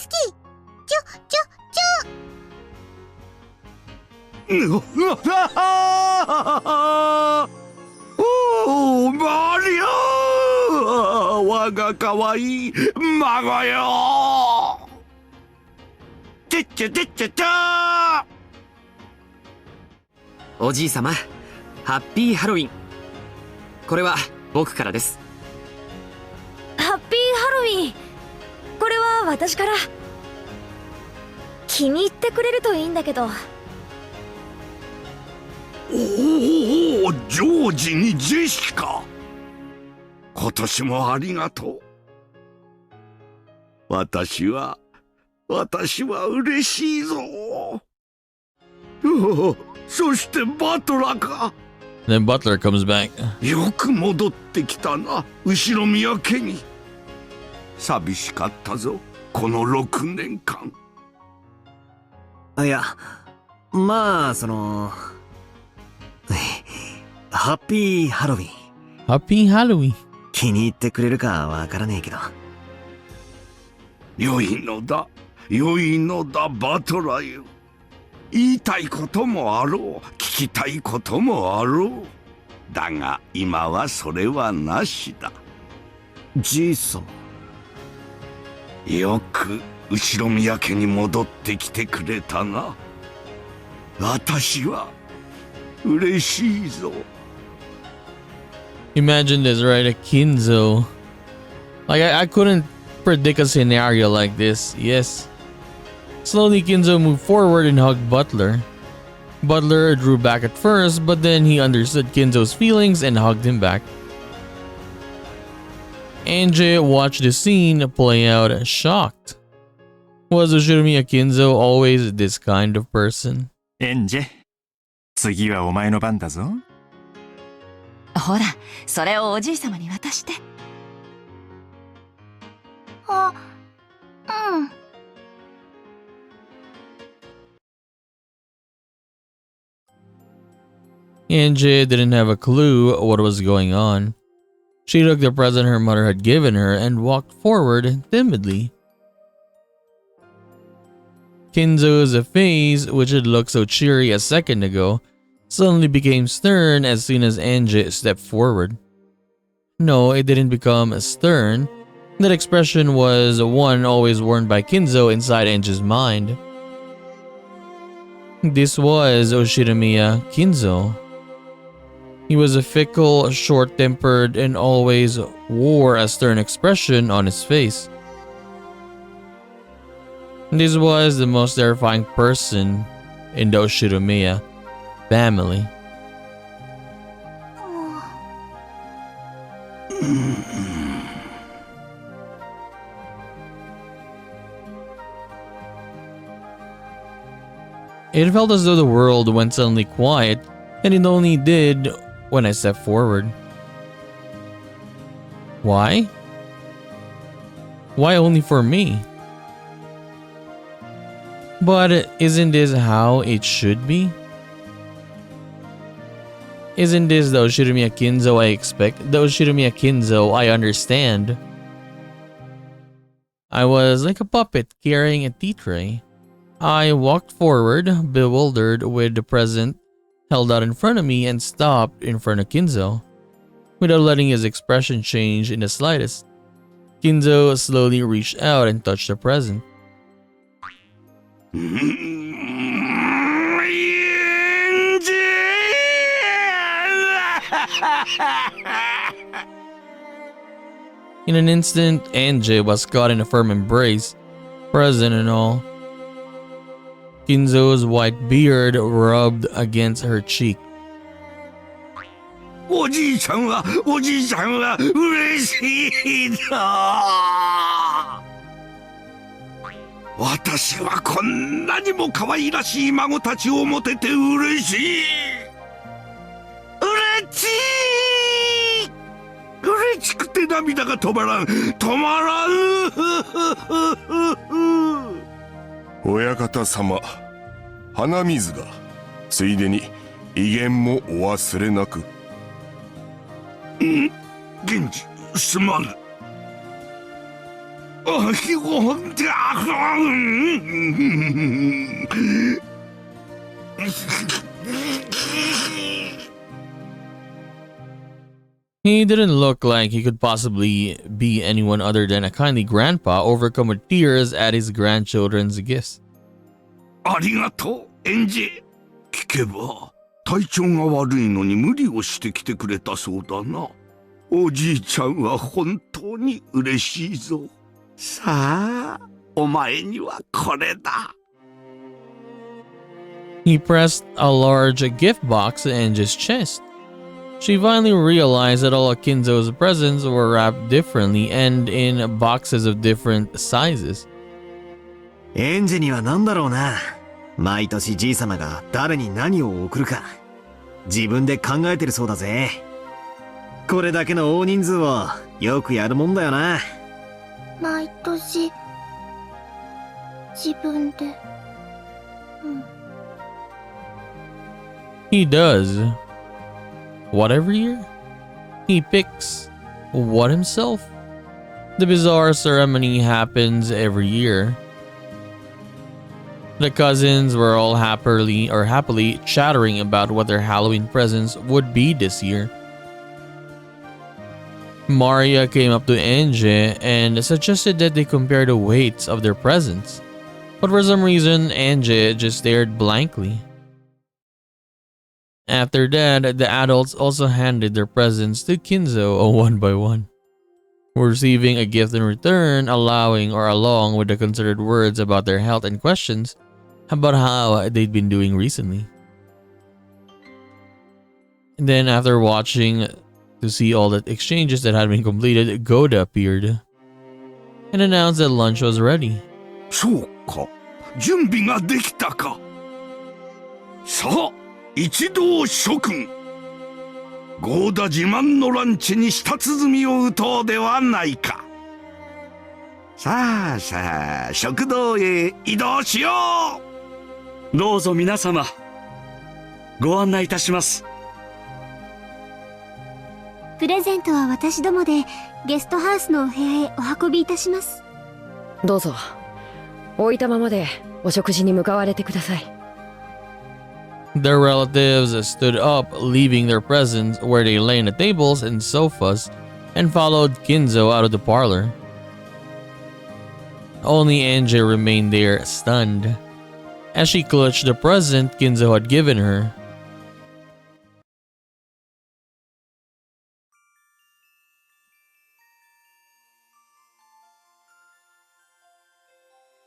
好き。おー、マリア、我がかわいい孫よ。てっちゃてっちゃちゃ。おじいさま、ハッピーハロウィン。これは僕からです。ハッピーハロウィン。これは私から。気に入ってくれるといいんだけど。おお、ジョージにジェシカ。今年もありがとう。私は嬉しいぞ。そしてバトラーか。Then Butler comes back. よく戻ってきたな、後宮家に。寂しかったぞ、この6年間。いや、まあハッピーハロウィン。ハッピーハロウィン。気に入ってくれるかわからねえけど。良いのだバトラーよ。言いたいこともあろう、聞きたいこともあろう。だが今はそれはなしだ。じいさま、よく後宮家に戻ってきてくれたな。私は嬉しいぞ。Imagine this, right? A Kinzo. Like, I couldn't predict a scenario like this. Yes. Slowly, Kinzo moved forward and hugged Butler. Butler drew back at first, but then he understood Kinzo's feelings and hugged him back. Angie watched the scene play out, shocked. Was Ushirimiya Kinzo always this kind of person? エンジェ、次はお前の番だぞ。ほら、それをおじいさまに渡して。うん。Angie didn't have a clue what was going on. She took the present her mother had given her and walked forward timidly. Kinzo's face, which had looked so cheery a second ago, suddenly became stern as soon as Angie stepped forward. No, it didn't become stern. That expression was one always worn by Kinzo inside Angie's mind. This was Ushirimiya Kinzo. He was a fickle, short-tempered, and always wore a stern expression on his face. This was the most terrifying person in the Ushirimiya family. It felt as though the world went suddenly quiet, and it only did when I stepped forward. Why? Why only for me? But isn't this how it should be? Isn't this the Ushirimiya Kinzo I expect? The Ushirimiya Kinzo I understand? I was like a puppet carrying a tea tray. I walked forward, bewildered with the present held out in front of me, and stopped in front of Kinzo. Without letting his expression change in the slightest, Kinzo slowly reached out and touched the present. In an instant, Angie was caught in a firm embrace, present and all. Kinzo's white beard rubbed against her cheek. おじいちゃんは嬉しいだ。私はこんなにも可愛らしい孫たちを持てて嬉しい。嬉しくて涙が止まらん。親方様、鼻水が。ついでに威厳もお忘れなく。源氏、すまぬ。He didn't look like he could possibly be anyone other than a kindly grandpa overcome with tears at his grandchildren's gifts. ありがとう、エンジ。聞けば体調が悪いのに無理をしてきてくれたそうだな。おじいちゃんは本当に嬉しいぞ。さあ、お前にはこれだ。He pressed a large gift box in Angie's chest. She finally realized that all of Kinzo's presents were wrapped differently and in boxes of different sizes. エンジには何だろうな。毎年じいさまが誰に何を送るか自分で考えてるそうだぜ。これだけの大人数をよくやるもんだよな。毎年自分で。He does. What every year? He picks what himself? The bizarre ceremony happens every year. The cousins were all happily chattering about what their Halloween presents would be this year. Maria came up to Angie and suggested that they compare the weights of their presents. But for some reason, Angie just stared blankly. After that, the adults also handed their presents to Kinzo one by one, receiving a gift in return, along with the considered words about their health and questions about how they'd been doing recently. And then after watching to see all the exchanges that had been completed, Goda appeared and announced that lunch was ready. そうか、準備ができたか。さあ、一同諸君、ゴーダ自慢のランチに舌鼓を打とうではないか。さあさあ、食堂へ移動しよう。どうぞ皆様、ご案内いたします。プレゼントは私どもでゲストハウスのお部屋へお運びいたします。どうぞ置いたままでお食事に向かわれてください。Their relatives stood up, leaving their presents where they lay on the tables and sofas, and followed Kinzo out of the parlor. Only Angie remained there, stunned, as she clutched the present Kinzo had given her.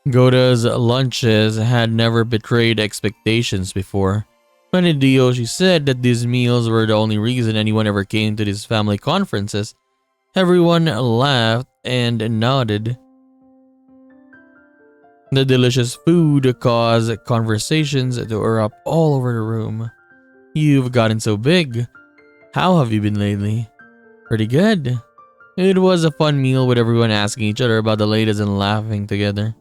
Goda's lunches had never betrayed expectations before. When Hideo said that these meals were the only reason anyone ever came to these family conferences, everyone laughed and nodded. The delicious food caused conversations to erupt all over the room. You've gotten so big. How have you been lately? Pretty good. It was a fun meal with everyone asking each other about the latest and laughing together.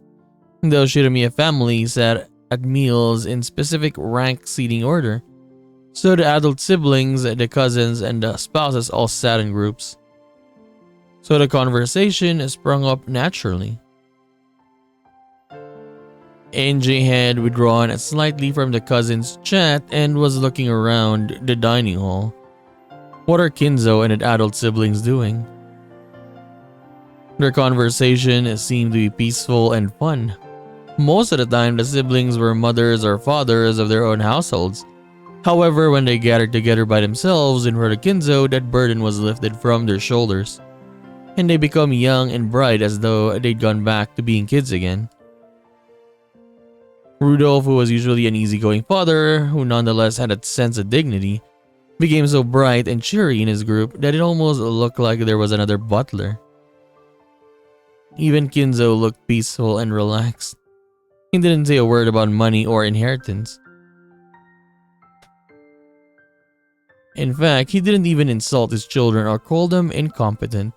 The Shiromiya family sat at meals in specific rank seating order, so the adult siblings, the cousins, and the spouses all sat in groups. So the conversation sprung up naturally. Angie had withdrawn slightly from the cousins' chat and was looking around the dining hall. What are Kinzo and the adult siblings doing? Their conversation seemed to be peaceful and fun. Most of the time, the siblings were mothers or fathers of their own households. However, when they gathered together by themselves in front of Kinzo, that burden was lifted from their shoulders, and they become young and bright as though they'd gone back to being kids again. Rudolph, who was usually an easygoing father, who nonetheless had a sense of dignity, became so bright and cheery in his group that it almost looked like there was another butler. Even Kinzo looked peaceful and relaxed. He didn't say a word about money or inheritance. In fact, he didn't even insult his children or call them incompetent.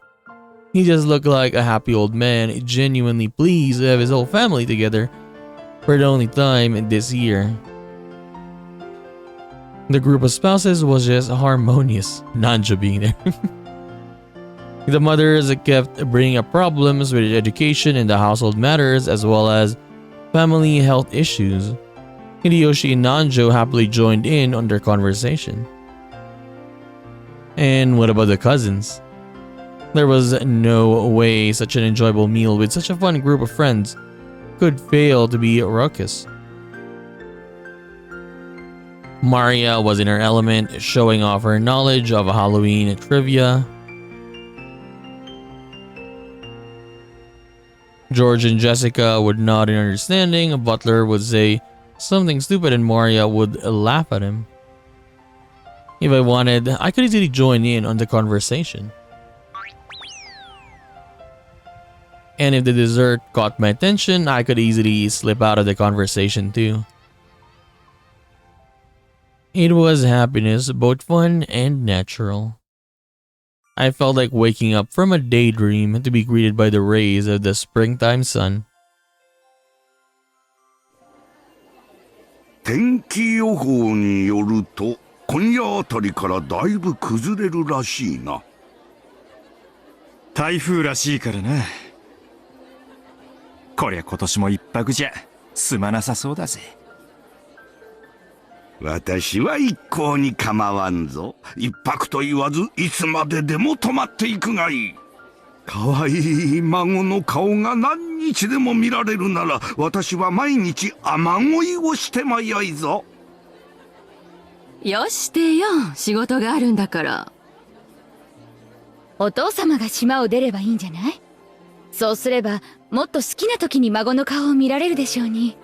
He just looked like a happy old man, genuinely pleased to have his whole family together for the only time this year. The group of spouses was just harmonious, Nanja being there. The mothers kept bringing up problems with education and the household matters as well as family health issues. Hideyoshi and Nanjo happily joined in on their conversation. And what about the cousins? There was no way such an enjoyable meal with such a fun group of friends could fail to be raucous. Maria was in her element, showing off her knowledge of Halloween trivia. George and Jessica would nod in understanding. Butler would say something stupid and Maria would laugh at him. If I wanted, I could easily join in on the conversation. And if the dessert caught my attention, I could easily slip out of the conversation too. It was happiness, both fun and natural. I felt like waking up from a daydream to be greeted by the rays of the springtime sun. 天気予報によると今夜あたりからだいぶ崩れるらしいな。台風らしいからな。こりゃ今年も一泊じゃ済まなさそうだぜ。私は一向に構わんぞ。一泊と言わずいつまででも泊まっていくがいい。可愛い孫の顔が何日でも見られるなら私は毎日雨乞いをしてもよいぞ。よしてよ、仕事があるんだから。お父様が島を出ればいいんじゃない？そうすればもっと好きな時に孫の顔を見られるでしょうに。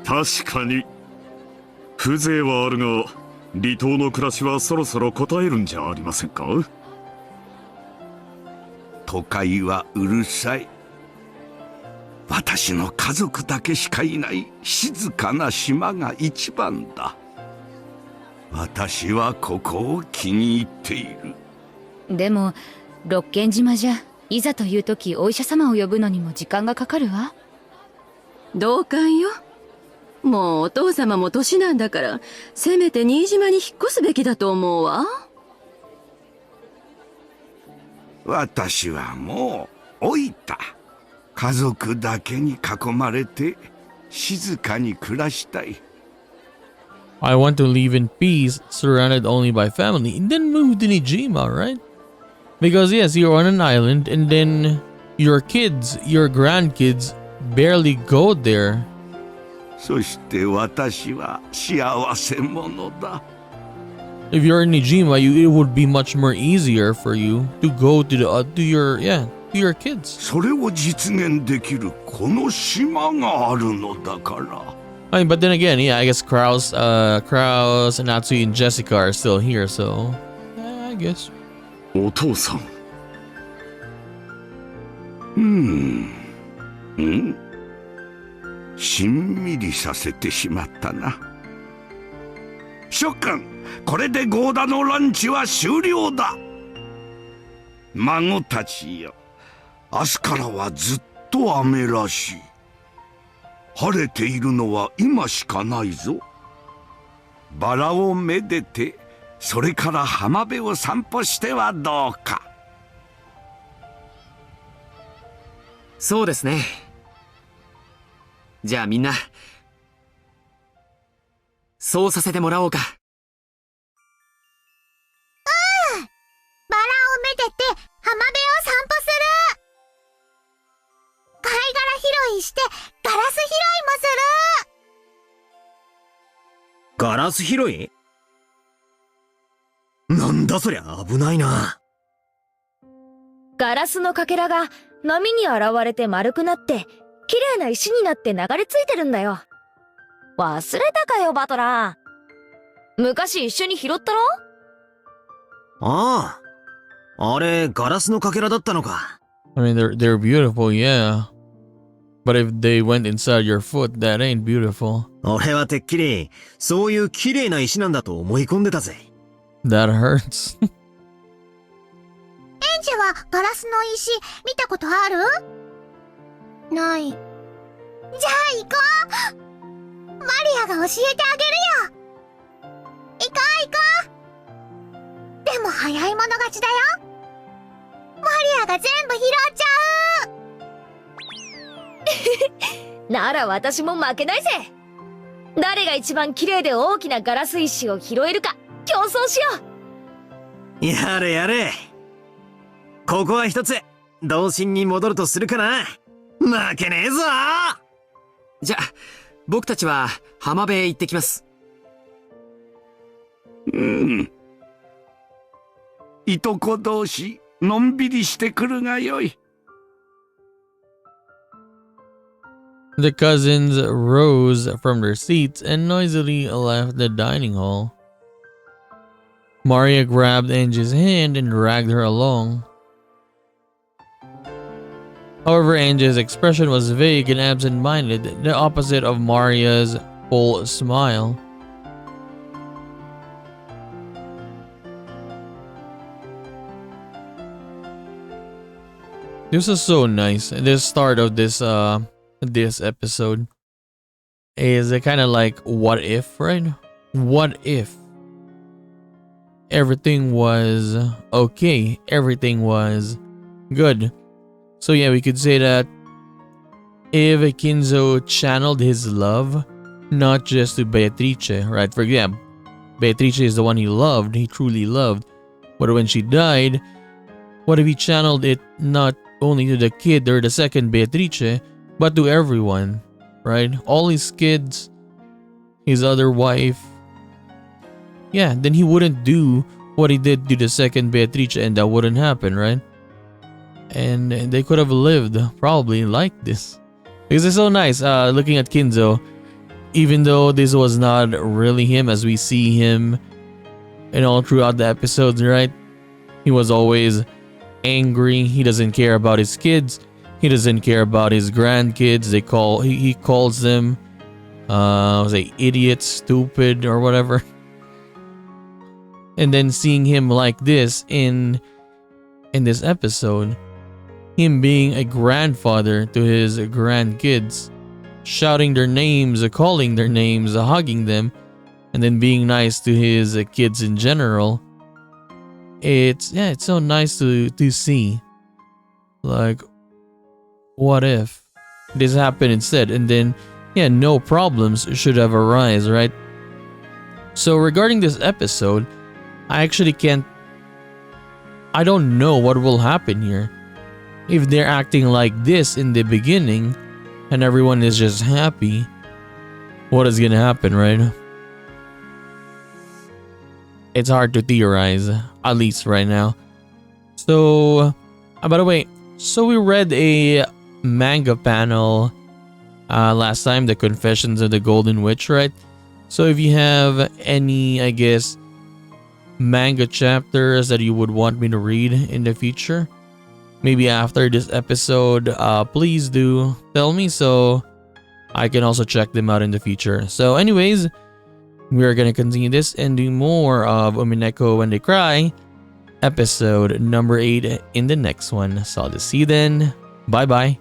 確かに風情はあるが離島の暮らしはそろそろ答えるんじゃありませんか。都会はうるさい。私の家族だけしかいない静かな島が一番だ。私はここを気に入っている。でも六軒島じゃいざという時お医者様を呼ぶのにも時間がかかるわ。同感よ。もうお父様も年なんだからせめて新島に引っ越すべきだと思うわ。私はもう老いた。家族だけに囲まれて静かに暮らしたい。I want to live in peace, surrounded only by family, and then move to Nijima, right? Because yes, you're on an island, and then your kids, your grandkids, barely go there. そして私は幸せ者だ。If you're in Nijima, it would be much more easier for you to go to your kids. それを実現できるこの島があるのだから。I mean, but then again, yeah, I guess Kraus, Natsui, and Jessica are still here, so I guess. お父さん。しんみりさせてしまったな。諸君、これでゴーダのランチは終了だ。孫たちよ、明日からはずっと雨らしい。晴れているのは今しかないぞ。バラをめでて、それから浜辺を散歩してはどうか。そうですね。じゃあみんな、そうさせてもらおうか。バラをめでて浜辺を散歩する。貝殻拾いしてガラス拾いもする。ガラス拾い？なんだそりゃ、危ないな。ガラスのかけらが波に現れて丸くなって綺麗な石になって流れ着いてるんだよ。忘れたかよバトラー。昔一緒に拾ったろ？ああ、あれガラスのかけらだったのか。I mean, they're beautiful, yeah. But if they went inside your foot, that ain't beautiful. 俺はてっきりそういう綺麗な石なんだと思い込んでたぜ。That hurts. エンジはガラスの石見たことある？ない。じゃあ行こう。マリアが教えてあげるよ。行こう。でも早い者勝ちだよ。マリアが全部拾っちゃうなら私も負けないぜ。誰が一番綺麗で大きなガラス石を拾えるか競争しよう。やれやれ。ここは一つ童心に戻るとするかな。負けねえぞ。じゃあ僕たちは浜辺へ行ってきます。いとこ同士のんびりしてくるがよい。The cousins rose from their seats and noisily left the dining hall. Maria grabbed Angie's hand and dragged her along. However, Angie's expression was vague and absent-minded, the opposite of Maria's full smile. This is so nice. The start of this episode is kind of like what if, right? What if everything was okay, everything was good? So yeah, we could say that if Kinzo channeled his love not just to Beatrice, right? For example, Beatrice is the one he loved, he truly loved. But when she died, what if he channeled it not only to the kid or the second Beatrice, but to everyone, right? All his kids, his other wife. Yeah, then he wouldn't do what he did to the second Beatrice and that wouldn't happen, right? And they could have lived probably like this. Because it's so nice looking at Kinzo, even though this was not really him as we see him and all throughout the episodes, right? He was always angry. He doesn't care about his kids. He doesn't care about his grandkids. He calls them say idiot, stupid, or whatever. And then seeing him like this in this episode, him being a grandfather to his grandkids, shouting their names, calling their names, hugging them, and then being nice to his kids in general. It's so nice to see. Like, what if this happened instead? And then, yeah, no problems should have arisen, right? So regarding this episode, I don't know what will happen here. If they're acting like this in the beginning and everyone is just happy, what is gonna happen, right? It's hard to theorize, at least right now. So, by the way, so we read a manga panel last time, The Confessions of the Golden Witch, right? So if you have any, I guess, manga chapters that you would want me to read in the future, maybe after this episode, please do tell me so I can also check them out in the future. So anyways, we are gonna continue this and do more of Umineko When They Cry, episode number 8 in the next one. So I'll just see you then. Bye bye.